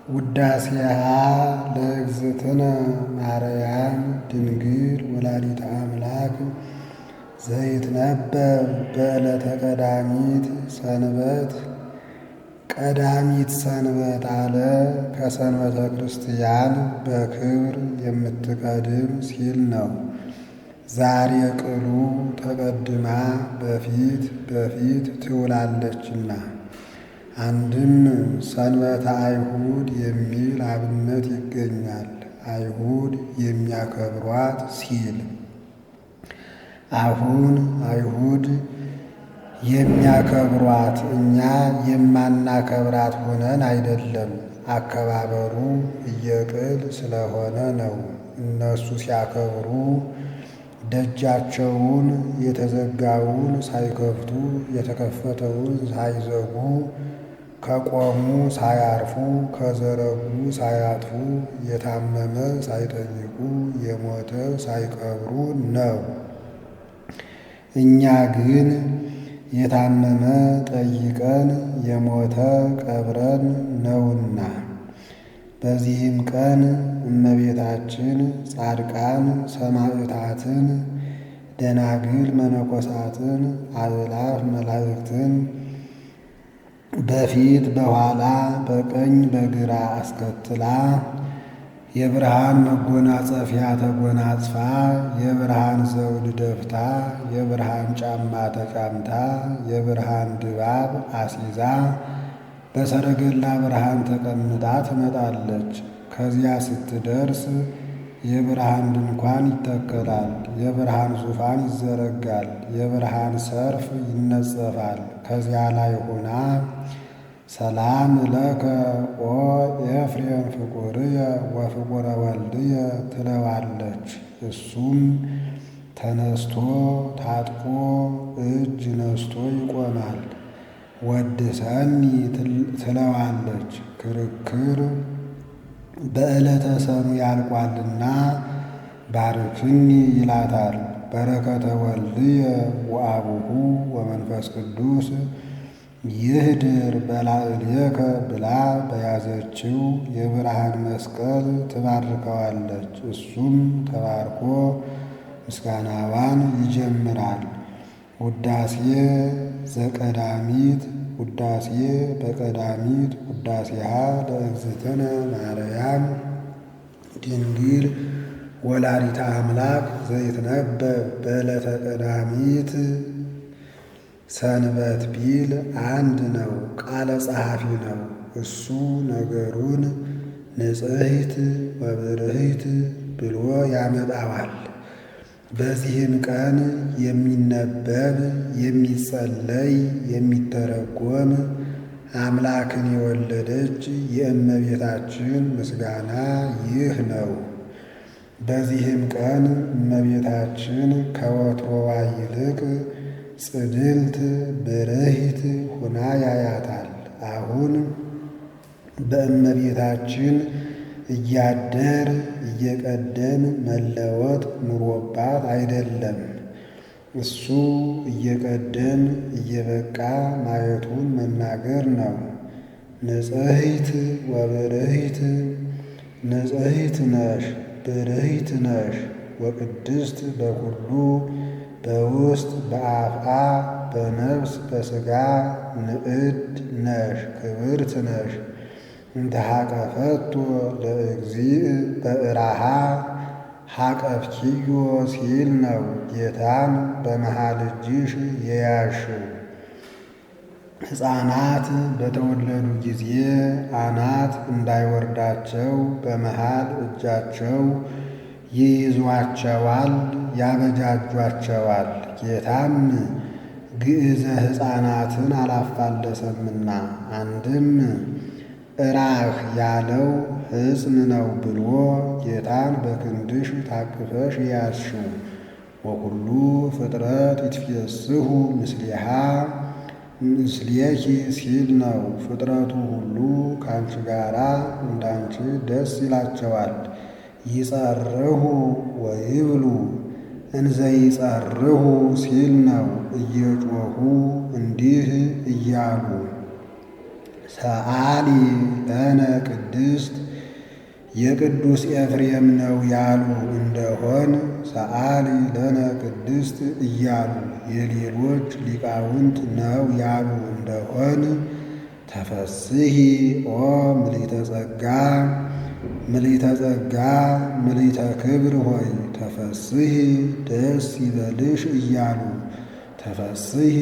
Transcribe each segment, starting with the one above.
ውዳሴሃ ለእግዝእትነ ማርያም ድንግል ወላዲተ አምላክ ዘይትነበብ በዕለተ ቀዳሚት ሰንበት። ቀዳሚት ሰንበት አለ ከሰንበተ ክርስቲያን በክብር የምትቀድም ሲል ነው። ዛሬ ቅሉ ተቀድማ በፊት ትውላለችና። አንድም ሰንበተ አይሁድ የሚል አብነት ይገኛል። አይሁድ የሚያከብሯት ሲል አሁን አይሁድ የሚያከብሯት እኛ የማናከብራት ሆነን አይደለም። አከባበሩ እየቅል ስለሆነ ነው። እነሱ ሲያከብሩ ደጃቸውን የተዘጋውን ሳይከፍቱ የተከፈተውን ሳይዘጉ ከቆሙ ሳያርፉ ከዘረጉ ሳያጥፉ የታመመ ሳይጠይቁ የሞተ ሳይቀብሩ ነው። እኛ ግን የታመመ ጠይቀን የሞተ ቀብረን ነውና። በዚህም ቀን እመቤታችን ጻድቃን ሰማዕታትን፣ ደናግል መነኮሳትን፣ አእላፍ መላእክትን በፊት በኋላ በቀኝ በግራ አስከትላ የብርሃን መጎናጸፊያ ተጎናጽፋ የብርሃን ዘውድ ደፍታ የብርሃን ጫማ ተጫምታ የብርሃን ድባብ አሲዛ በሰረገላ ብርሃን ተቀምጣ ትመጣለች። ከዚያ ስትደርስ የብርሃን ድንኳን ይተከላል፣ የብርሃን ዙፋን ይዘረጋል፣ የብርሃን ሰርፍ ይነጸፋል። ከዚያ ላይ ሆና ሰላም ለከ ኦ ኤፍሬም ፍቁርየ ወፍቁረ ወልድየ ትለዋለች። እሱም ተነስቶ ታጥቆ እጅ ነስቶ ይቆማል። ወድሰኒ ትለዋለች። ክርክር በዕለተ ሰኑይ ያልቋልና ባርክኒ ይላታል። በረከተ ወልድየ ወአቡሁ ወመንፈስ ቅዱስ ይህድር በላዕሌከ ብላ በያዘችው የብርሃን መስቀል ትባርከዋለች። እሱም ተባርኮ ምስጋናዋን ይጀምራል። ውዳሴ ዘቀዳሚት ውዳሴ በቀዳሚት ውዳሴሃ ለእግዝእትነ ማርያም ድንግል ወላዲተ አምላክ ዘይትነበብ በዕለተ ቀዳሚት ሰንበት ቢል አንድ ነው። ቃለ ጸሐፊ ነው። እሱ ነገሩን ንጽሕት ወብርህት ብሎ ያመጣዋል። በዚህም ቀን የሚነበብ የሚጸለይ የሚተረጎም አምላክን የወለደች የእመቤታችን ምስጋና ይህ ነው። በዚህም ቀን እመቤታችን ከወትሮዋ ይልቅ ጽድልት ብርህት ሁና ያያታል። አሁን በእመቤታችን እያደር እየቀደም መለወጥ ኑሮባት አይደለም። እሱ እየቀደም እየበቃ ማየቱን መናገር ነው። ንጽሕት ወብርህት ንጽሕት ነሽ ብርህት ነሽ ወቅድስት በኩሉ በውስጥ በአፍአ በነፍስ በሥጋ ንዕድ ነሽ ክብርት ነሽ እንተ ሐቀፈቶ ለእግዚእ በእራሃ ሐቀፍኪዮ ሲል ነው። ጌታን በመሃል እጅሽ የያዝሽው። ሕፃናት በተወለዱ ጊዜ አናት እንዳይወርዳቸው በመሃል እጃቸው ይይዟቸዋል፣ ያበጃጇቸዋል። ጌታም ግዕዘ ሕፃናትን አላፋለሰምና አንድም እራህ ያለው ሕፅን ነው ብሎ ጌታን በክንድሽ ታቅፈሽ ያዝሽው። ወኩሉ ፍጥረት ይትፌስሑ ምስሌሃ ምስሌኪ ሲል ነው። ፍጥረቱ ሁሉ ከአንቺ ጋራ እንዳንቺ ደስ ይላቸዋል። ይጸርሁ ወይብሉ እንዘ ይጸርሁ ሲል ነው። እየጮኹ እንዲህ እያሉ ሰአሊ ለነ ቅድስት የቅዱስ ኤፍሬም ነው ያሉ እንደሆን ሰአሊ ለነ ቅድስት እያሉ የሌሎች ሊቃውንት ነው ያሉ እንደሆን ተፈስሒ ኦ ምልዕተ ጸጋ ምልዕተ ጸጋ ምልዕተ ክብር ሆይ ተፈስሒ ደስ ይበልሽ እያሉ ተፈስሒ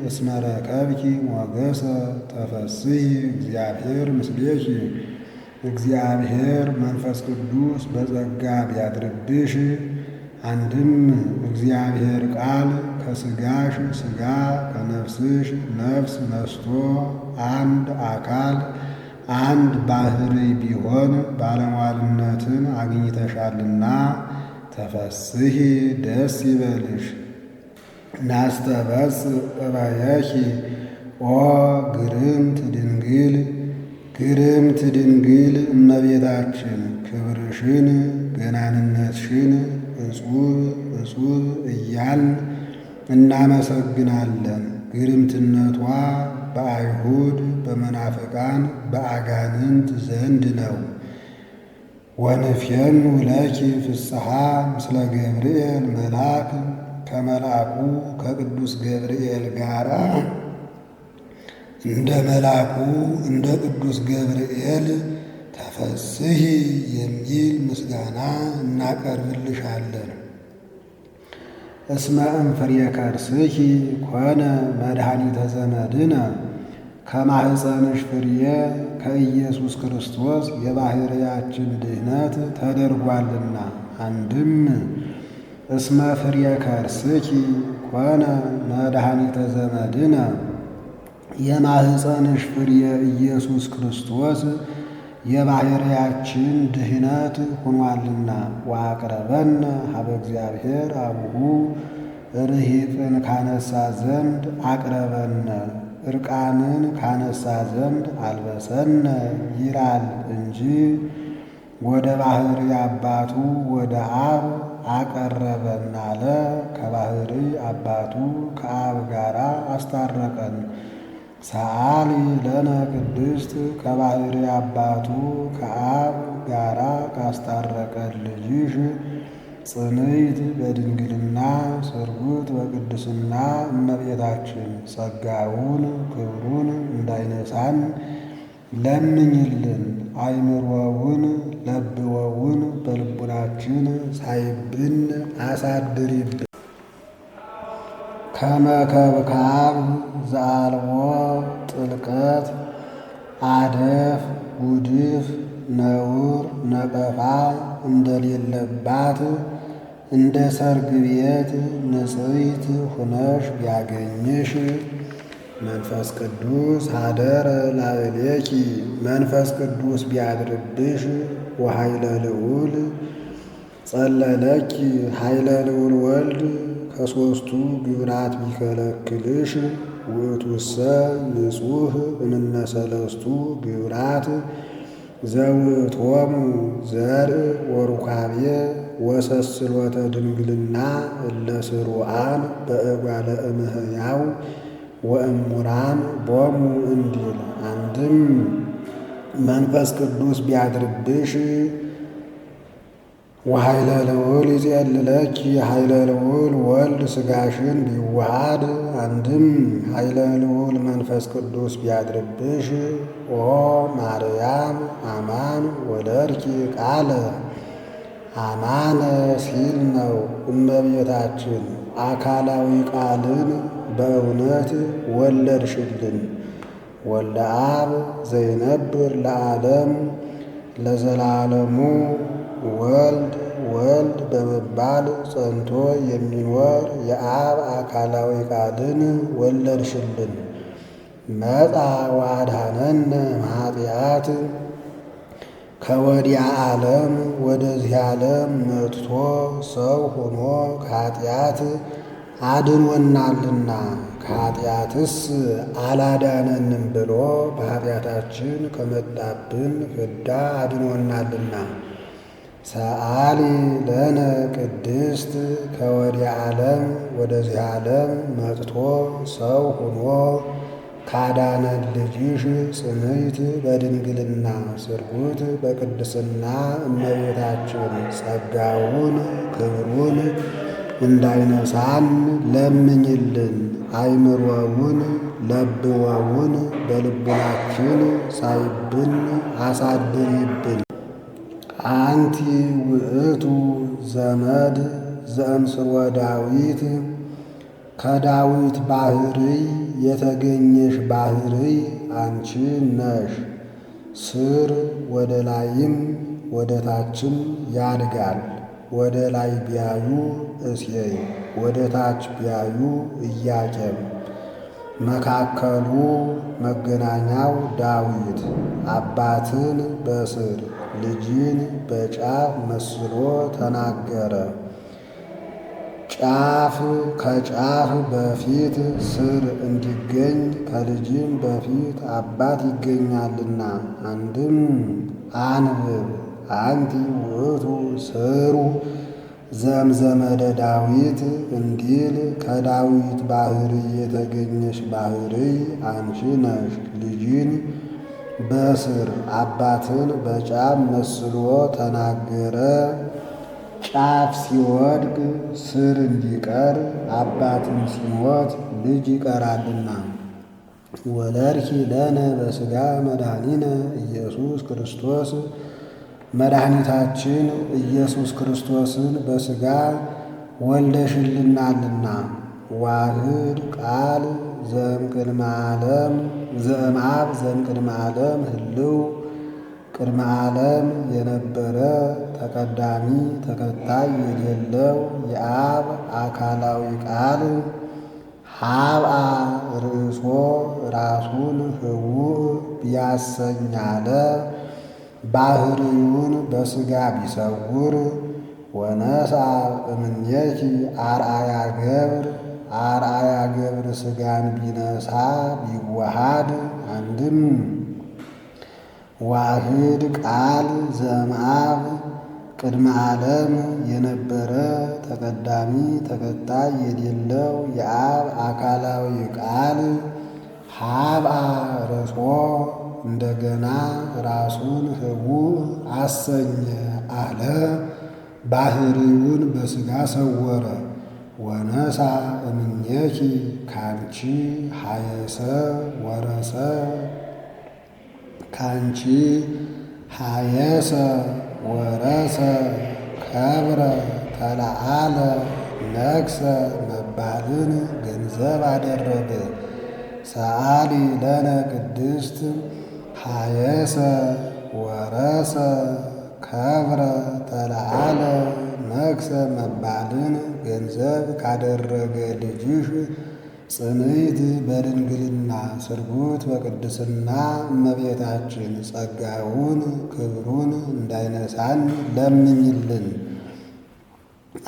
እስመ ረከብኪ ሞገሰ ተፈስሒ እግዚአብሔር ምስሌኪ እግዚአብሔር መንፈስ ቅዱስ በጸጋ ቢያድርብሽ አንድም እግዚአብሔር ቃል ከሥጋሽ ሥጋ ከነፍስሽ ነፍስ ነስቶ አንድ አካል አንድ ባሕርይ ቢሆን ባለሟልነትን አግኝተሻልና ተፈስሒ ደስ ይበልሽ። ናስተበጽእ እበየኪ ኦ ግርምት ድንግል ግርምት ድንግል እመቤታችን ክብርሽን ገናንነትሽን እጹብ እጹብ እያልን እናመሰግናለን። ግርምትነቷ በአይሁድ በመናፍቃን በአጋንንት ዘንድ ነው። ወንፌኑ ለኪ ፍስሐ ምስለ ገብርኤል መልአክ ከመልአኩ ከቅዱስ ገብርኤል ጋር እንደ መልአኩ እንደ ቅዱስ ገብርኤል ተፈስሒ የሚል ምስጋና እናቀርብልሻለን። እስመ እምፍሬ ከርስኪ ኮነ መድኃኒተ ዘመድነ ከማኅፀንሽ ፍሬ ከኢየሱስ ክርስቶስ የባሕርያችን ድኅነት ተደርጓልና። አንድም እስመ ፍሬ ከርስኪ ኮነ መድኃኒተ ዘመድነ የማኅፀንሽ ፍሬ ኢየሱስ ክርስቶስ የባሕርያችን ድኅነት ሆኗልና። ወአቅረበነ ሀበ እግዚአብሔር አቡሁ ርሂቅን ካነሳ ዘንድ አቅረበነ ዕርቃንን ካነሳ ዘንድ አልበሰነ ይላል እንጂ ወደ ባሕርይ አባቱ ወደ አብ አቀረበን አለ። ከባሕርይ አባቱ ከአብ ጋር አስታረቀን። ሰአሊ ለነ ቅድስት ከባሕርይ አባቱ ከአብ ጋራ ካስታረቀን ልጅሽ ጽንዕት በድንግልና ስርጉት በቅድስና እመቤታችን ጸጋውን ክብሩን እንዳይነሳን ለምኝልን። አይምሮውን ለብወውን በልቡናችን ሳይብን አሳድሪብን። ከመከብካብ ዘአልቦ ጥልቀት አደፍ ጉድፍ ነውር ነቀፋ እንደሌለባት እንደ ሰርግ ቤት ንጽሕት ሁነሽ ቢያገኝሽ መንፈስ ቅዱስ ኀደረ ላዕሌኪ መንፈስ ቅዱስ ቢያድርብሽ ወኃይለ ልዑል ጸለለኪ ኃይለ ልዑል ወልድ ከሦስቱ ግብራት ቢከለክልሽ ውእቱሰ ንጹሕ እምነ ሰለስቱ ግብራት ዘውእቶሙ ዘርእ ወሩካቤ ወሰስሎተ ድንግልና እለ ስሩዓን በእጓለ እምህያው ወእሙራን ቦሙ እንዲል። አንድም መንፈስ ቅዱስ ቢያድርብሽ ወኃይለ ልዑል ይጼልለኪ ኃይለ ልዑል ወልድ ሥጋሽን ቢዋሃድ። አንድም ኃይለ ልዑል መንፈስ ቅዱስ ቢያድርብሽ ኦ ማርያም አማን ወለድኪ ቃለ አማነ ሲል ነው። እመቤታችን አካላዊ ቃልን በእውነት ወለድሽልን። ወልደ አብ ዘይነብር ለዓለም ለዘላለሙ ወልድ ወልድ በመባል ጸንቶ የሚኖር የአብ አካላዊ ቃልን ወለድሽልን። መጻ ወአድኀነነ እምኃጢአት ከወዲያ ዓለም ወደዚህ ዓለም መጥቶ ሰው ሆኖ ከኃጢአት አድኖናልና ከኃጢአትስ አላዳነንም ብሎ በኃጢአታችን ከመጣብን ፍዳ አድኖናልና። ሰአሊ ለነ ቅድስት ከወዲያ ዓለም ወደዚህ ዓለም መጥቶ ሰው ሆኖ ካዳነን ልጅሽ ጽንዕት በድንግልና ስርጉት በቅድስና እመቤታችን ጸጋውን ክብሩን እንዳይነሳን ለምኝልን። አይምሮውን ለብወውን በልቡናችን ሳይብን አሳድሪብን። አንቲ ውእቱ ዘመድ ዘእምስርወ ዳዊት ከዳዊት ባሕርይ የተገኘሽ ባሕርይ አንቺ ነሽ። ስር ወደ ላይም ወደ ታችም ያድጋል። ወደ ላይ ቢያዩ እሴይ፣ ወደ ታች ቢያዩ ኢያቄም። መካከሉ መገናኛው ዳዊት አባትን በስር ልጅን በጫፍ መስሎ ተናገረ። ጫፍ ከጫፍ በፊት ስር እንዲገኝ ከልጅም በፊት አባት ይገኛልና። አንድም አንብብ አንቲ ውእቱ ስሩ ዘምዘመደ ዳዊት እንዲል ከዳዊት ባሕርይ የተገኘሽ ባሕርይ አንቺ ነሽ። ልጅን በስር አባትን በጫፍ መስሎ ተናገረ። ጫፍ ሲወድቅ ስር እንዲቀር አባትም ሲሞት ልጅ ይቀራልና። ወለድኪ ለነ በሥጋ መድኃኒነ ኢየሱስ ክርስቶስ መድኃኒታችን ኢየሱስ ክርስቶስን በሥጋ ወልደሽልናልና። ዋህድ ቃል ዘእምቅድመ ዓለም ዘእምአብ ዘእምቅድመ ዓለም ህልው ቅድመ ዓለም የነበረ ተቀዳሚ ተከታይ የሌለው የአብ አካላዊ ቃል ሀብአ ርእሶ ራሱን ህውእ ቢያሰኛለ ባሕርዩን በሥጋ ቢሰውር ወነሳ እምኔኪ አርአያ ገብር አርአያ ገብር ሥጋን ቢነሳ ቢዋሃድ። አንድም ዋህድ ቃል ዘእምአብ ቅድመ ዓለም የነበረ ተቀዳሚ ተከታይ የሌለው የአብ አካላዊ ቃል ሀብአ ርእሶ እንደገና ራሱን ህውእ አሰኘ አለ። ባሕርዩን በሥጋ ሰወረ። ወነሳ እምኔኪ ካንቺ ሀየሰ ወረሰ ካንቺ ሀየሰ ወረሰ ከብረ ተለዓለ ነግሰ መባልን ገንዘብ አደረገ። ሰአሊ ለነ ቅድስት ሀየሰ ወረሰ ከብረ ተለዓለ ነግሰ መባልን ገንዘብ ካደረገ ልጅሽ ጽንዕት በድንግልና ስርጉት በቅድስና እመቤታችን ጸጋውን ክብሩን እንዳይነሳን ለምኝልን።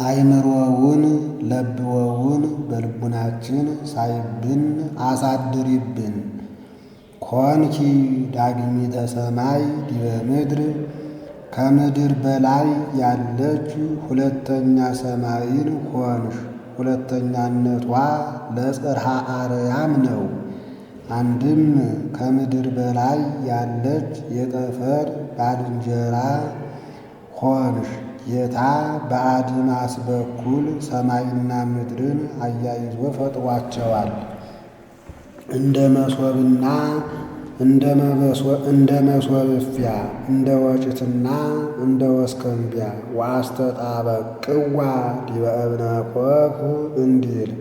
አይምሮውን ለብወውን በልቡናችን ሳይብን አሳድሪብን። ኮንኪ ዳግሚተ ሰማይ ዲበ ምድር ከምድር በላይ ያለች ሁለተኛ ሰማይን ሆንሽ። ሁለተኛነቷ ለጽርሐ አርያም ነው። አንድም ከምድር በላይ ያለች የጠፈር ባልንጀራ ሆንሽ። ጌታ በአድማስ በኩል ሰማይና ምድርን አያይዞ ፈጥሯቸዋል። እንደ መሶብና እንደ መሶብፊያ እንደ ወጭትና እንደ ወስከንቢያ ወአስተጣበቅዋ ዲበ እብነ ኮፍ እንዲል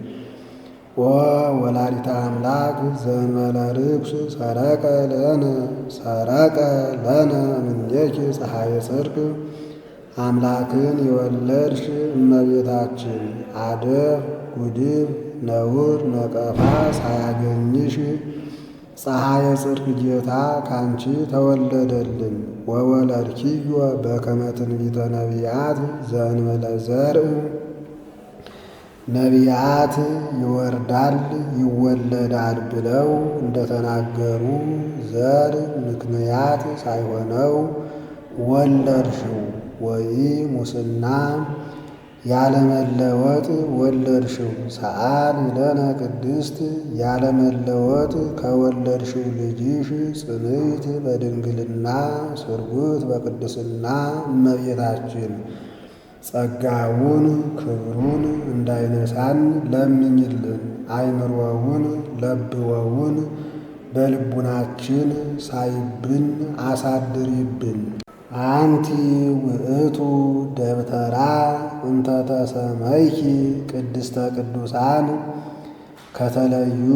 ኦ ወላዲተ አምላክ ዘእንበለ ርኩስ ሰረቀ ለነ እምኔኪ ፀሐየ ጽድቅ። አምላክን የወለድሽ እመቤታችን አደፍ ጉድፍ ነውር ነቀፋ ሳያገኝሽ ፀሐየ ጽድቅ ጌታ ካንቺ ተወለደልን። ወወለድኪዮ በከመ ትንቢተ ነቢያት ዘእንበለ ዘርእ ነቢያት ይወርዳል ይወለዳል ብለው እንደተናገሩ ዘር ምክንያት ሳይሆነው ወለድሽው። ወይ ሙስና ያለመለወጥ ወለድሽው ሰአሊ ለነ ቅድስት ያለመለወጥ ከወለድሽው ልጅሽ ጽንዕት በድንግልና ስርጉት በቅድስና እመቤታችን ጸጋውን ክብሩን እንዳይነሳን ለምኝልን። አይምሮውን ለብወውን በልቡናችን ሳይብን አሳድሪብን። አንቲ ውእቱ ደብተራ እንተ ተሰመይኪ ቅድስተ ቅዱሳን ከተለዩ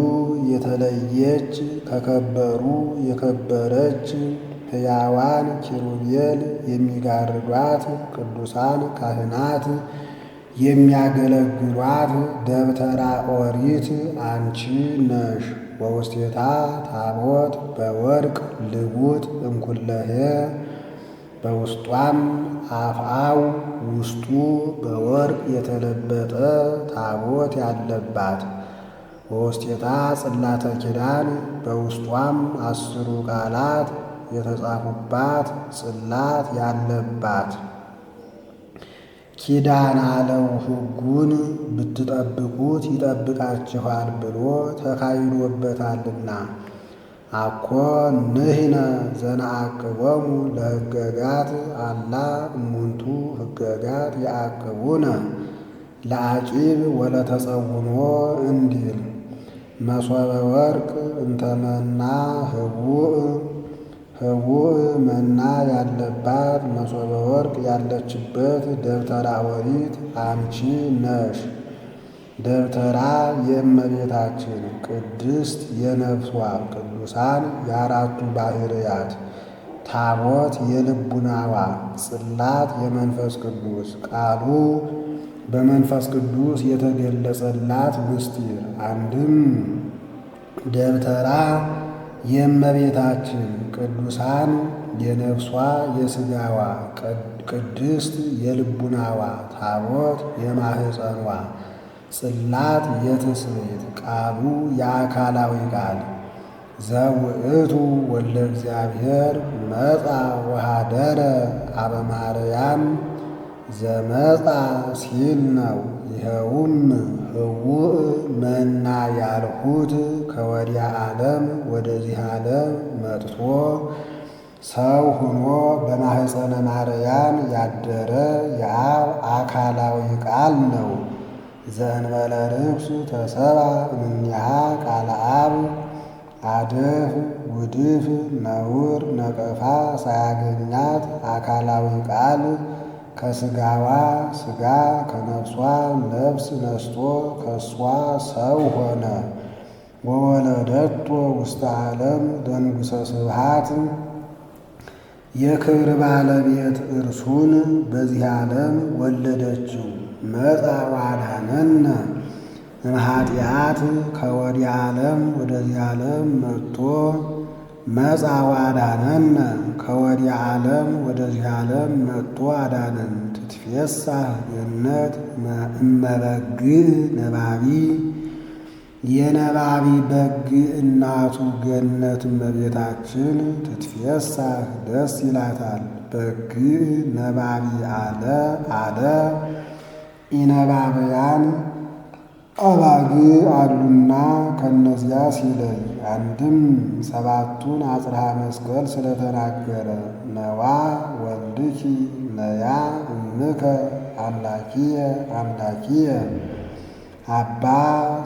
የተለየች ከከበሩ የከበረች ሕያዋን ኪሩቤል የሚጋርዷት ቅዱሳን ካህናት የሚያገለግሏት ደብተራ ኦሪት አንቺ ነሽ። በውስቴታ ታቦት በወርቅ ልቡጥ እንኩለሄ በውስጧም አፍአው ውስጡ በወርቅ የተለበጠ ታቦት ያለባት በውስቴታ ጽላተ ኪዳን በውስጧም 10 ቃላት የተጻፉባት ጽላት ያለባት ኪዳን አለው ሕጉን ብትጠብቁት ይጠብቃችኋል ብሎ ተካሂዶበታልና። አኮ ንሕነ ዘነአቅቦሙ ለሕገጋት አላ እሙንቱ ሕገጋት ያዕቅቡነ ለአቂብ ወለተጸውኖ እንዲል መሶበ ወርቅ እንተመና ህቡእ መና ያለባት መሶበ ወርቅ ያለችበት ደብተራ ኦሪት አንቺ ነሽ። ደብተራ የእመቤታችን ቅድስት የነፍሷ ቅዱሳን የአራቱ ባሕርያት ታቦት የልቡናዋ ጽላት የመንፈስ ቅዱስ ቃሉ በመንፈስ ቅዱስ የተገለጸላት ምስጢር አንድም ደብተራ የእመቤታችን ቅዱሳን የነፍሷ የሥጋዋ ቅድስት የልቡናዋ ታቦት የማኅፀኗ ጽላት የትስብእት ቃሉ የአካላዊ ቃል ዘውእቱ ወልደ እግዚአብሔር መጻ ወኀደረ አበ ማርያም ዘመጻ ሲል ነው። ይኸውም ህቡእ መና ያልሁት ከወዲያ ዓለም ወደዚህ ዓለም መጥቶ ሰው ሆኖ በማኅፀነ ማርያም ያደረ የአብ አካላዊ ቃል ነው። ዘእንበለ ርኩስ ተሰባ እምኔሃ ቃለ አብ አደፍ ውድፍ ነውር ነቀፋ ሳያገኛት አካላዊ ቃል ከሥጋዋ ሥጋ ከነፍሷ ነፍስ ነስቶ ከእሷ ሰው ሆነ። ወወለደቶ ውስተ ዓለም ደንጉሰ ስብሐት የክብር ባለቤት እርሱን በዚህ ዓለም ወለደችው። መጻ ወአድኀነነ እምኃጢአት ከወዲያ ዓለም ወደዚህ ዓለም መጥቶ መጻ ወአድኀነነ ከወዲያ ዓለም ወደዚህ ዓለም መጥቶ አዳነን። ትትፌሳህ ገነት እመበግዕ ነባቢ የነባቢ በግ እናቱ ገነት እመቤታችን ትትፌሳህ ደስ ይላታል። በግዕ ነባቢ አለ ኢነባብያን አባግዕ አሉና ከነዚያ ሲለይ አንድም ሰባቱን አጽርሐ መስቀል ስለተናገረ ነዋ ወልድኪ ነያ እምከ አምላኪየ አምላኪየ አባ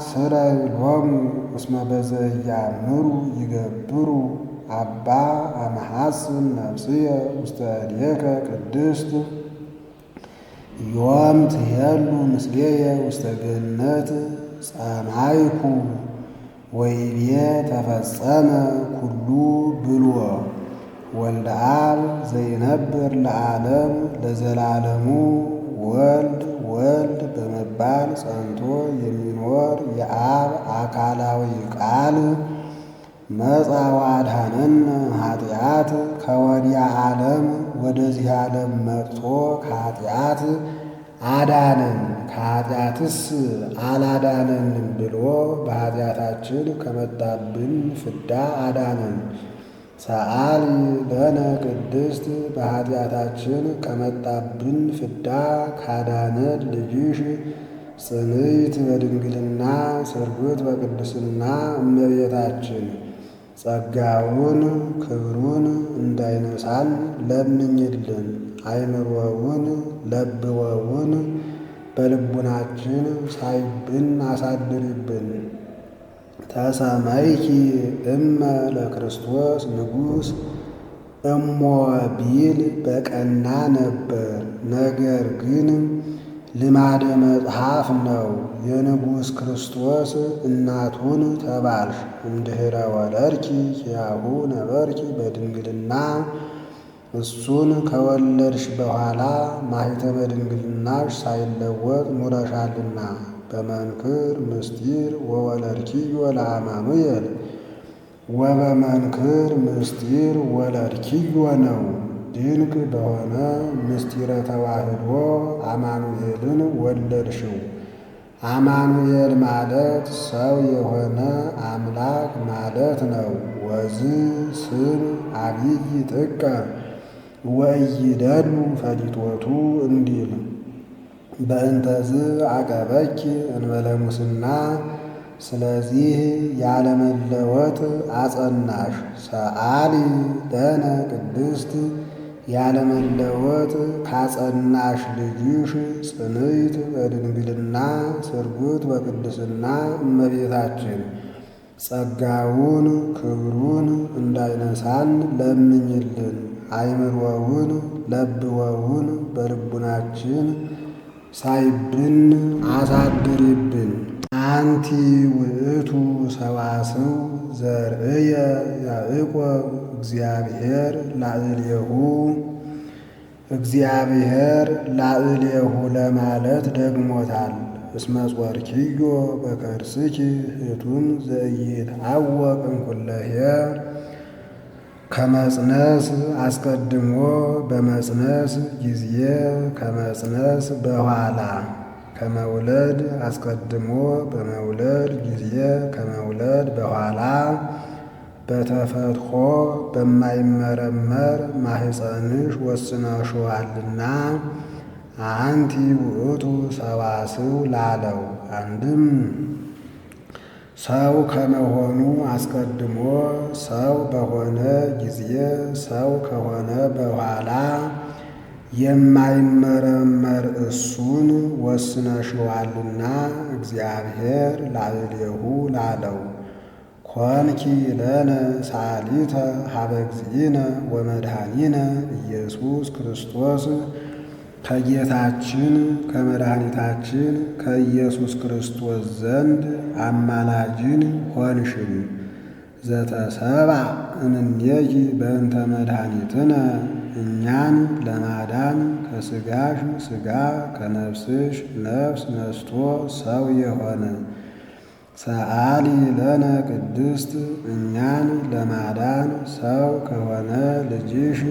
ስረይ ሎሙ እስመ በዘያምሩ ይገብሩ አባ አመሐስን ነፍስየ ውስተ እዴከ ቅድስት ዮም ትሄሉ ምስሌየ ውስተ ገነት ጸማይኩ ወይቤ ተፈጸመ ኩሉ ብልዎ ወልደ አብ ዘይነብር ለዓለም ለዘላለሙ ወልድ ወልድ በመባል ጸንቶ የሚኖር የአብ አካላዊ ቃል መጻ ወአድኀነነ ኃጢአት ከወዲያ ዓለም ወደዚህ ዓለም መጥቶ ከኃጢአት አዳነን። ከኃጢአትስ አላዳነንም ብሎ በኃጢአታችን ከመጣብን ፍዳ አዳነን። ሰአሊ ለነ ቅድስት በኃጢአታችን ከመጣብን ፍዳ ካዳነን ልጅሽ ጽንዕት በድንግልና ስርጉት በቅድስና እመቤታችን ጸጋውን ክብሩን እንዳይነሳን ለምኝልን። አይምሮውን ለብወውን በልቡናችን ሳይብን አሳድሪብን። ተሰመይኪ እመ ለክርስቶስ ንጉሥ እሞ ቢል በቀና ነበር። ነገር ግን ልማደ መጽሐፍ ነው። የንጉሥ ክርስቶስ እናቱን ተባልሽ። እምድኅረ ወለድኪ ሕያሁ ነበርኪ በድንግልና እሱን ከወለድሽ በኋላ ማኅተመ ድንግልናሽ ሳይለወጥ ኑረሻልና። በመንክር ምስጢር ወወለድኪዮ ለአማኑኤል ወበመንክር ምስጢር ወለድኪዮ ነው። ድንቅ በሆነ ምስጢረ ተዋህዶ አማኑኤልን ወለድሽው። አማኑኤል ማለት ሰው የሆነ አምላክ ማለት ነው። ወዝ ስም አብይ ጥቀ ወኢይደሉ ፈሊጦቱ እንዲል በእንተዝ አቀበኪ እንበለ ሙስና ስለዚህ ያለመለወጥ አጸናሽ። ሰአሊ ለነ ቅድስት ያለመለወጥ ካጸናሽ ልጅሽ ጽንዕት በድንግልና ስርጉት በቅድስና እመቤታችን ጸጋውን ክብሩን እንዳይነሳን ለምኝልን። አይምሮውን ለብወውን በልቡናችን ሳይብን አሳድሪብን። አንቲ ውእቱ ሰዋስው ዘርእየ ያዕቆብ እግዚአብሔር ላዕሌሁ እግዚአብሔር ላዕሌሁ ለማለት ደግሞታል። እስመ ጾርኪዮ በከርስኪ ህቱም ዘኢይትዐወቅ እምኩለሄ ከመጽነስ አስቀድሞ በመጽነስ ጊዜ ከመጽነስ በኋላ ከመውለድ አስቀድሞ በመውለድ ጊዜ ከመውለድ በኋላ በተፈትሖ በማይመረመር ማኅፀንሽ ወስነሽዋልና አንቲ ውእቱ ሰዋስው ላለው አንድም ሰው ከመሆኑ አስቀድሞ ሰው በሆነ ጊዜ ሰው ከሆነ በኋላ የማይመረመር እሱን ወስነሽዋልና እግዚአብሔር ላዕሌሁ ላለው ኮንኪ ለነ ሳሊተ ሀበ እግዚእነ ወመድኃኒነ ኢየሱስ ክርስቶስ ከጌታችን ከመድኃኒታችን ከኢየሱስ ክርስቶስ ዘንድ አማላጅን ሆንሽን። ዘተሰብአ እምኔኪ በእንተ መድኃኒትነ እኛን ለማዳን ከሥጋሽ ሥጋ ከነፍስሽ ነፍስ ነስቶ ሰው የሆነ ሰአሊ ለነ ቅድስት እኛን ለማዳን ሰው ከሆነ ልጅሽ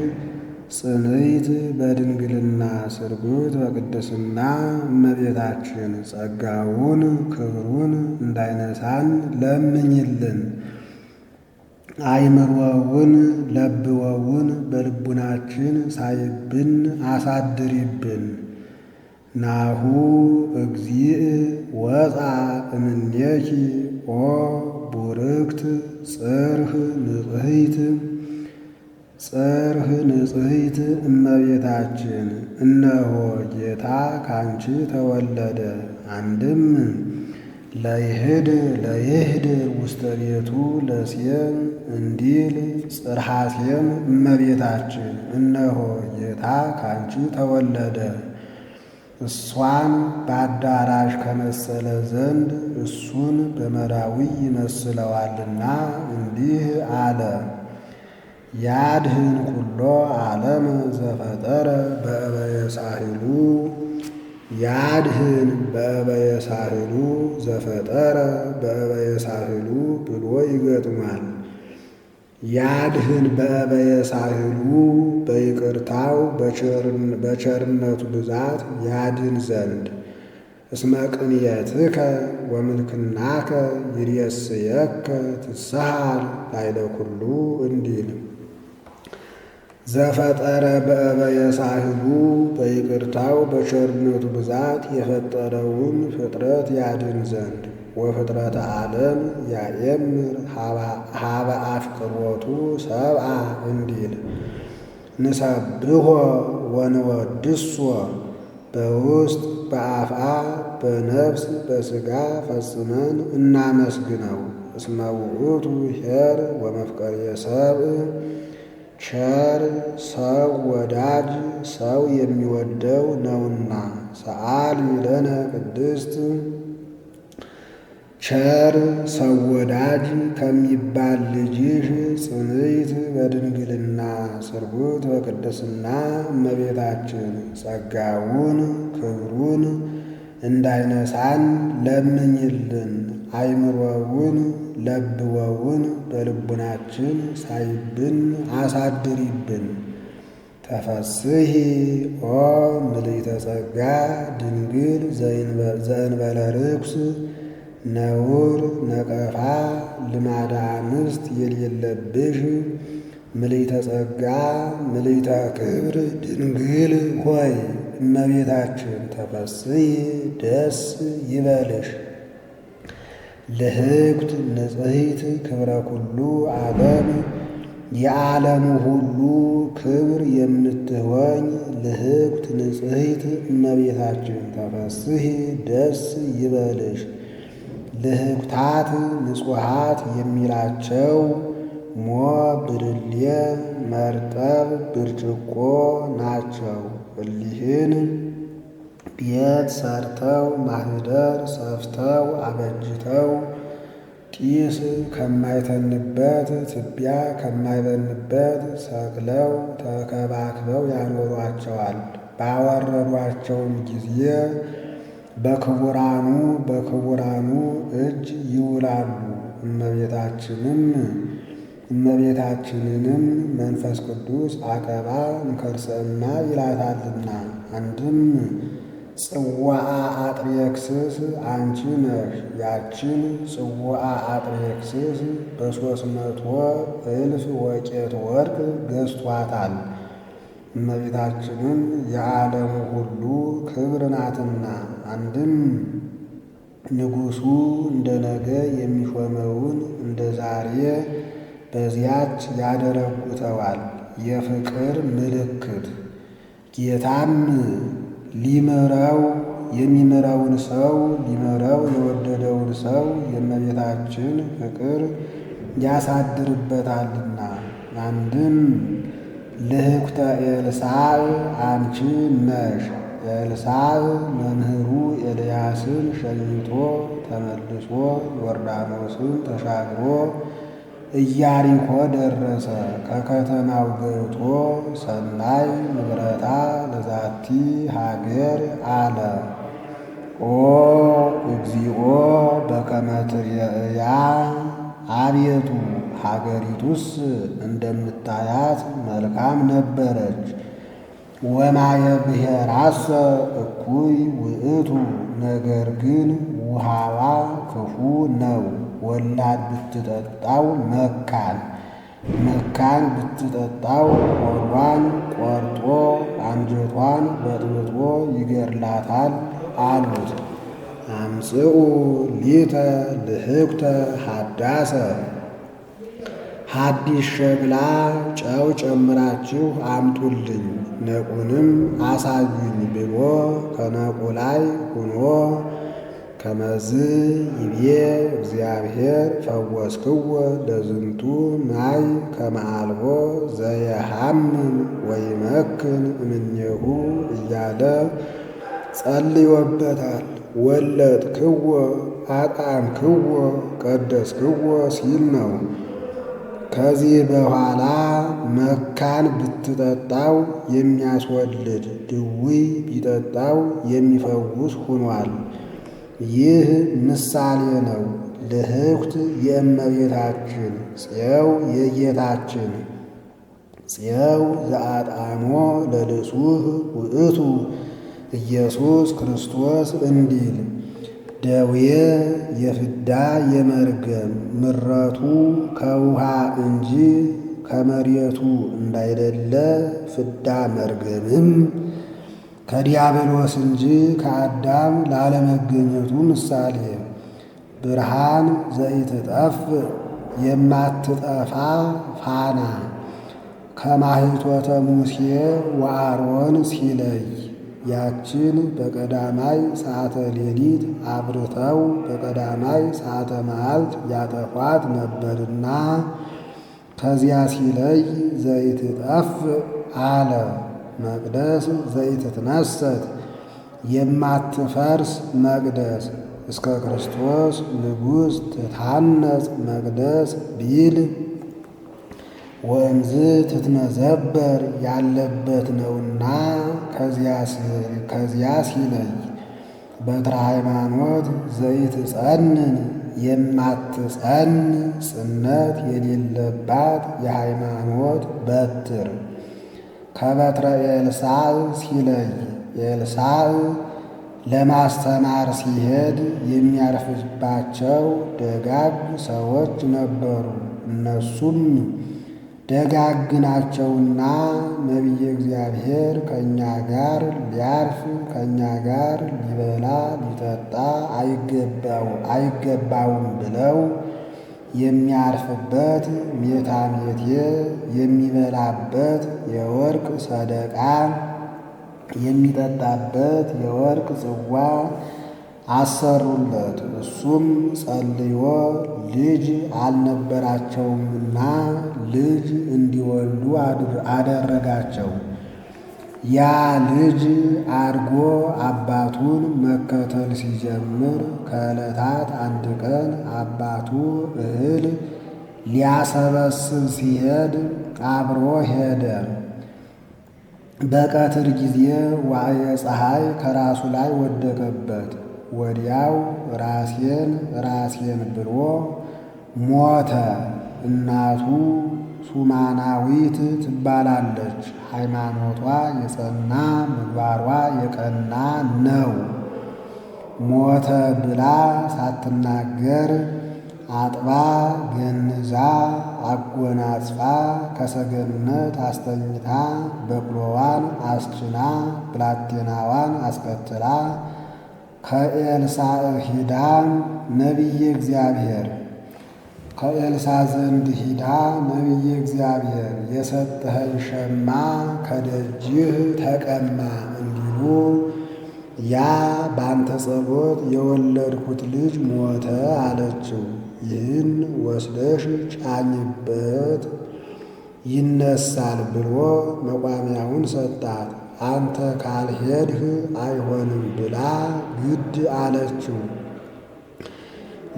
ጽንዕት በድንግልና ስርጉት በቅድስና እመቤታችን ጸጋውን ክብሩን እንዳይነሳን ለምኝልን። አይምሮውን ለብወውን በልቡናችን ሳይብን አሳድሪብን። ናሁ እግዚእ ወፃ እምኔኪ ኦ ቡርክት ጽርህ ንጽሕት እመቤታችን እነሆ ጌታ ካንቺ ተወለደ። አንድም ለይህድ ውስተ ቤቱ ለሴም እንዲል ጽርሐ ሴም እመቤታችን እነሆ ጌታ ካንቺ ተወለደ። እሷን በአዳራሽ ከመሰለ ዘንድ እሱን በመራዊ ይመስለዋልና እንዲህ አለ። ያድህን ኩሎ ዓለም ዘፈጠረ በእበየ ሳህሉ ያድህን በእበየ ሳህሉ ዘፈጠረ በእበየ ሳህሉ ብሎ ይገጥማል። ያድህን በእበየ ሳህሉ በይቅርታው በቸርነቱ ብዛት ያድን ዘንድ እስመ ቅንየትከ ወምልክናከ ይሬስየከ ትስሐል ላዕለ ኩሉ እንዲል ዘፈጠረ በእበየ ሳህሉ በይቅርታው በቸርነቱ ብዛት የፈጠረውን ፍጥረት ያድን ዘንድ ወፍጥረተ ዓለም ያየምር ሀበ አፍቅሮቱ ሰብአ እንዲል ንሰብሖ ወንወድሶ በውስጥ በአፍአ በነፍስ በሥጋ ፈጽመን እናመስግነው። እስመ ውእቱ ኄር ወመፍቀሬ ሰብእ ቸር ሰው ወዳጅ ሰው የሚወደው ነውና። ሰአሊ ለነ ቅድስት ቸር ሰው ወዳጅ ከሚባል ልጅሽ ጽንዕት በድንግልና ስርጉት በቅድስና እመቤታችን ጸጋውን ክብሩን እንዳይነሳን ለምኝልን። አይምሮውን ለብወውን በልቡናችን ሳይብን አሳድሪብን። ተፈስሒ ኦ ምልዕተ ጸጋ ድንግል ዘእንበለ ርኩስ ነውር ነቀፋ ልማደ አንስት የሌለብሽ ምልዕተ ጸጋ ምልዕተ ክብር ድንግል ሆይ እመቤታችን ተፈስሒ ደስ ይበልሽ። ልህቅት ንጽሕት ክብረ ኩሉ ዓለም የዓለሙ ሁሉ ክብር የምትሆኝ ልህቅት ንጽሕት እመቤታችን ተፈስሒ ደስ ይበልሽ። ልህቅታት ንጹሓት የሚላቸው ሞ ብርሌ መርጠብ ብርጭቆ ናቸው። እሊህን ቤት ሰርተው ማኅደር ሰፍተው አበጅተው ጢስ ከማይተንበት ትቢያ ከማይበንበት ሰቅለው ተከባክበው ያኖሯቸዋል። ባወረዷቸውም ጊዜ በክቡራኑ እጅ ይውላሉ። እመቤታችንንም መንፈስ ቅዱስ አቀባ እምከርሰእማ ይላታልና። አንድም ጽዋአ አጥሬክስስ አንቺ ነሽ። ያችን ጽዋአ አጥሬክስስ በ300,000 ወቄት ወርቅ ገዝቷታል። እመቤታችንም የዓለሙ ሁሉ ክብር ናትና። አንድም ንጉሡ እንደ ነገ የሚሾመውን እንደ ዛሬ በዚያች ያደረጉተዋል። የፍቅር ምልክት ጌታም የሚምረውን ሰው ሊምረው የወደደውን ሰው የእመቤታችን ፍቅር ያሳድርበታልና። አንድም ልህቅተ ኤልሳዕ አንቺ ነሽ። ኤልሳዕ መምህሩ ኤልያስን ሸኝቶ ተመልሶ ዮርዳኖስን ተሻግሮ ኢያሪኮ ደረሰ። ከከተማው ገብቶ ሰናይ ንብረታ ለዛቲ ሀገር አለ። ኦ እግዚኦ በከመ ትሬእያ አቤቱ ሀገሪቱስ እንደምታያት መልካም ነበረች። ወማየ ብሔራሰ እኩይ ውእቱ ነገር ግን ውሃዋ ክፉ ነው። ወላድ ብትጠጣው መካን ብትጠጣው ሆዷን ቆርጦ አንጀቷን በጥብጦ ይገድላታል አሉት። አምጽኡ ሊተ ልህቅተ ሀዳሰ ሐዲስ ሸክላ ጨው ጨምራችሁ አምጡልኝ ነቁንም አሳዩኝ ብሎ ከነቁ ላይ ሆኖ ከመዝ ይቤ እግዚአብሔር ፈወስክዎ ለዝንቱ ማይ ከመአልቦ ዘየሐምም ወይመክን እምኔሁ እያለ ጸልዮበታል። ወለጥክዎ አጣምክዎ ቀደስክዎ ሲል ነው። ከዚህ በኋላ መካን ብትጠጣው የሚያስወልድ ድውይ ቢጠጣው የሚፈውስ ሆኗል። ይህ ምሳሌ ነው። ልህቅት የእመቤታችን ጽየው የጌታችን ጽየው ዘአጣሞ ለልሱህ ውእቱ ኢየሱስ ክርስቶስ እንዲል ደዌ የፍዳ የመርገም ምረቱ ከውሃ እንጂ ከመሬቱ እንዳይደለ ፍዳ መርገምም ከዲያብሎስ እንጂ ከአዳም ላለመገኘቱ ምሳሌ ብርሃን ዘኢትጠፍ የማትጠፋ ፋና ከማኅቶተ ሙሴ ወአሮን ሲለይ ያችን በቀዳማይ ሰዓተ ሌሊት አብርተው በቀዳማይ ሰዓተ መዓልት ያጠፏት ነበርና ከዚያ ሲለይ ዘይትጠፍ አለ። መቅደስ ዘይትትነሰት የማትፈርስ መቅደስ እስከ ክርስቶስ ንጉሥ ትታነጽ መቅደስ ቢል ወንዝ ትትመዘበር ያለበት ነውና ከዚያ ሲለይ በትረ ሃይማኖት ዘይትጸንን የማትጸን ጽነት የሌለባት የሃይማኖት በትር ከበትረ ኤልሳዕ ሲለይ ኤልሳዕ ለማስተማር ሲሄድ የሚያርፍባቸው ደጋግ ሰዎች ነበሩ። እነሱም ደጋግ ናቸውና ነቢየ እግዚአብሔር ከእኛ ጋር ሊያርፍ ከእኛ ጋር ሊበላ ሊጠጣ አይገባውም ብለው የሚያርፍበት ሜታሜቴ የሚበላበት የወርቅ ሰደቃ የሚጠጣበት የወርቅ ጽዋ አሰሩለት። እሱም ጸልዮ ልጅ አልነበራቸውምና ልጅ እንዲወልዱ አደረጋቸው። ያ ልጅ አድጎ አባቱን መከተል ሲጀምር ከዕለታት አንድ ቀን አባቱ እህል ሊያሰበስብ ሲሄድ አብሮ ሄደ። በቀትር ጊዜ ዋዕየ ፀሐይ ከራሱ ላይ ወደቀበት። ወዲያው ራሴን ብሎ ሞተ። እናቱ ሱማናዊት ትባላለች። ሃይማኖቷ የጸና ምግባሯ የቀና ነው። ሞተ ብላ ሳትናገር አጥባ ገንዛ አጎናጽፋ ከሰገነት አስተኝታ በቅሎዋን አስጭና ብላቴናዋን አስከትላ ከኤልሳዕ ሂዳ ነቢየ እግዚአብሔር ከኤልሳዕ ዘንድ ሂዳ ነቢየ እግዚአብሔር የሰጠኸኝ ሸማ ከደጅህ ተቀማ እንዲሉ ያ ባንተ ጸሎት የወለድኩት ልጅ ሞተ አለችው። ይህን ወስደሽ ጫኝበት ይነሳል ብሎ መቋሚያውን ሰጣት። አንተ ካልሄድህ አይሆንም ብላ ግድ አለችው።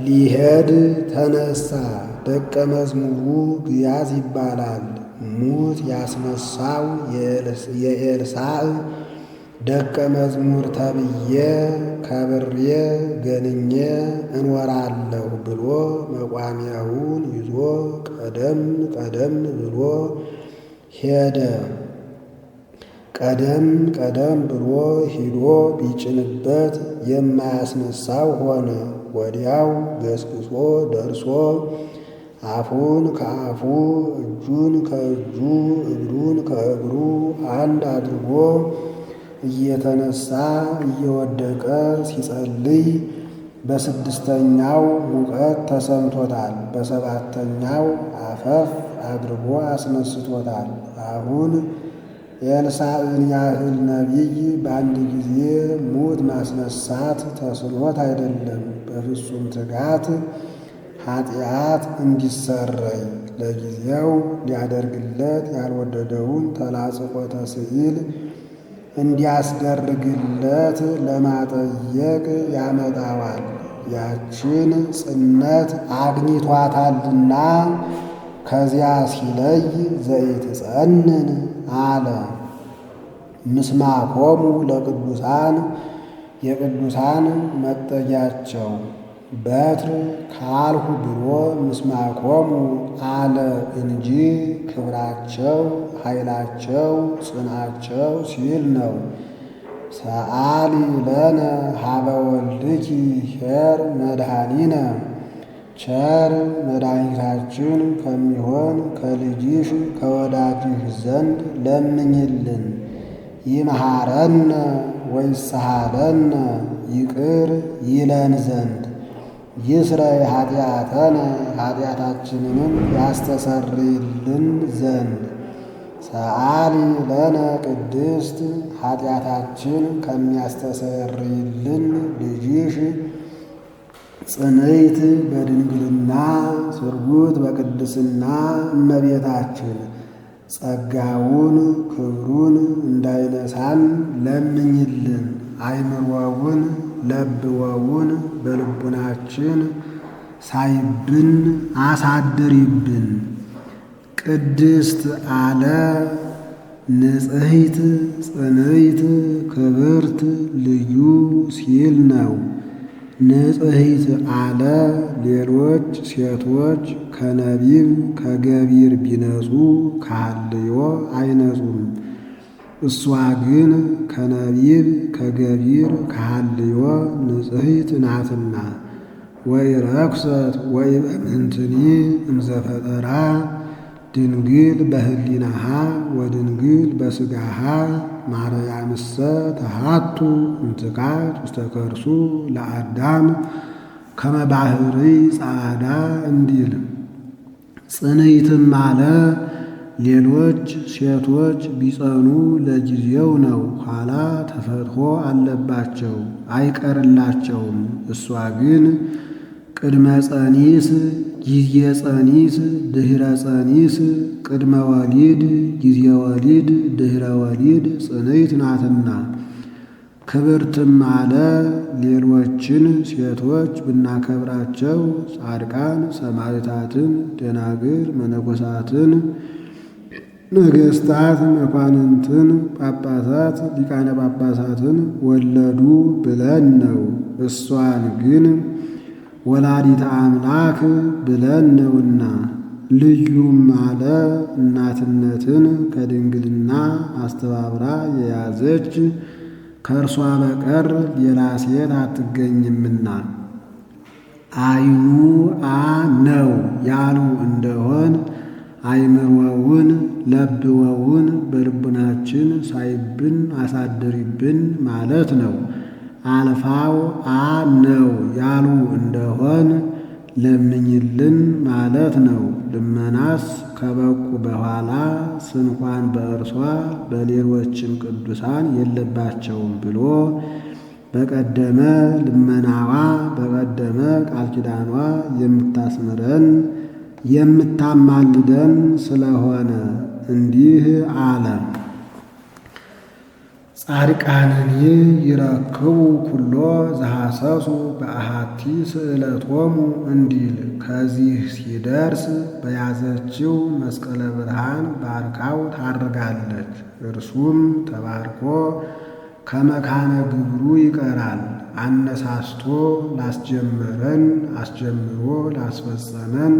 ሊሄድ ተነሳ። ደቀ መዝሙሩ ግያዝ ይባላል። ሙት ያስነሳው የኤልሳዕ ደቀ መዝሙር ተብዬ ከብሬ ገንኜ እንወራለሁ ብሎ መቋሚያውን ይዞ ቀደም ብሎ ሄደ። ቀደም ብሎ ሂዶ ቢጭንበት የማያስነሳው ሆነ። ወዲያው ገስግሶ ደርሶ አፉን ከአፉ እጁን ከእጁ እግሩን ከእግሩ አንድ አድርጎ እየተነሳ እየወደቀ ሲጸልይ በስድስተኛው ሙቀት ተሰምቶታል። በሰባተኛው አፈፍ አድርጎ አስነስቶታል። አሁን የኤልሳዕን ያህል ነቢይ በአንድ ጊዜ ሙት ማስነሳት ተስኖት አይደለም። በፍጹም ትጋት ኃጢአት እንዲሰረይ ለጊዜው ሊያደርግለት ያልወደደውን ተላጽቆተ ስዕል እንዲያስደርግለት ለማጠየቅ ያመጣዋል። ያችን ጽነት አግኝቷታልና ከዚያ ሲለይ ዘይትጸንን አለ። ምስማኮሙ ለቅዱሳን የቅዱሳን መጠጊያቸው በትር ካልሁ ብሎ ምስማኮሙ አለ እንጂ ክብራቸው፣ ኃይላቸው፣ ጽናቸው ሲል ነው። ሰአሊ ለነ ሀበ ወልድኪ ኄር መድኃኒነ ቸር መድኃኒታችን ከሚሆን ከልጅሽ ከወዳጅሽ ዘንድ ለምኝልን። ይምሃረነ ወይስሃለነ ይቅር ይለን ዘንድ ይስረይ ኃጢአተነ ኃጢአታችንንም ያስተሰርይልን ዘንድ ሰአሊ ለነ ቅድስት ኃጢአታችን ከሚያስተሰርይልን ልጅሽ ጽንዕት በድንግልና ስርጉት በቅድስና እመቤታችን ጸጋውን ክብሩን እንዳይነሳን ለምኝልን። አይምሮውን ለብወውን በልቡናችን ሳይብን አሳድሪብን። ቅድስት አለ ንጽሕት ጽንዕት ክብርት ልዩ ሲል ነው። ንጽሕት አለ ሌሎች ሴቶች ከነቢብ ከገቢር ቢነጹ ከሐልዮ አይነጹም። እሷ ግን ከነቢብ ከገቢር ከሐልዮ ንጽሕት ናትና። ወይ ረክሰት ወይ በምንትኒ እምዘፈጠራ ድንግል በህሊናሃ ወድንግል በሥጋሃ ማርያምሰ ተሃቱ እምትካት ውስተ ከርሱ ለአዳም ከመ ባሕሪ ጻዕዳ እንዲል። ጽንዕትም አለ ሌሎች ሴቶች ቢጸኑ ለጊዜው ነው፣ ኋላ ተፈትሖ አለባቸው አይቀርላቸውም። እሷ ግን ቅድመ ጸኒስ ጊዜ ጸኒስ ድኅረ ጸኒስ ቅድመ ወሊድ ጊዜ ወሊድ ድኅረ ወሊድ ጽንዕት ናትና። ክብርትም አለ ሌሎችን ሴቶች ብናከብራቸው ጻድቃን ሰማዕታትን ደናግል መነኮሳትን ነገሥታት መኳንንትን ጳጳሳት ሊቃነ ጳጳሳትን ወለዱ ብለን ነው። እሷን ግን ወላዲተ አምላክ ብለን ነውና። ልዩም አለ እናትነትን ከድንግልና አስተባብራ የያዘች ከእርሷ በቀር ሌላ ሴት አትገኝምና። አይኑ ነው ያሉ እንደሆን አይምሮውን ለብወውን በልቡናችን ሳይብን አሳድሪብን ማለት ነው። አልፋው ነው ያሉ እንደሆን ለምኝልን ማለት ነው። ልመናስ ከበቁ በኋላ ስንኳን በእርሷ በሌሎችም ቅዱሳን የለባቸውም ብሎ በቀደመ ልመናዋ በቀደመ ቃል ኪዳኗ የምታስምረን የምታማልደን ስለሆነ እንዲህ አለ። ጻድቃንኒ ይረክቡ ኩሎ ዘሐሰሱ በአሐቲ ስእለቶሙ እንዲል። ከዚህ ሲደርስ በያዘችው መስቀለ ብርሃን ባርካው ታርጋለች። እርሱም ተባርኮ ከመካነ ግብሩ ይቀራል። አነሳስቶ ላስጀመረን አስጀምሮ ላስፈጸመን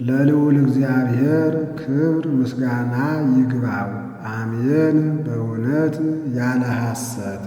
ለልዑል እግዚአብሔር ክብር ምስጋና ይግባው። አሜን። በእውነት ያለ ሐሰት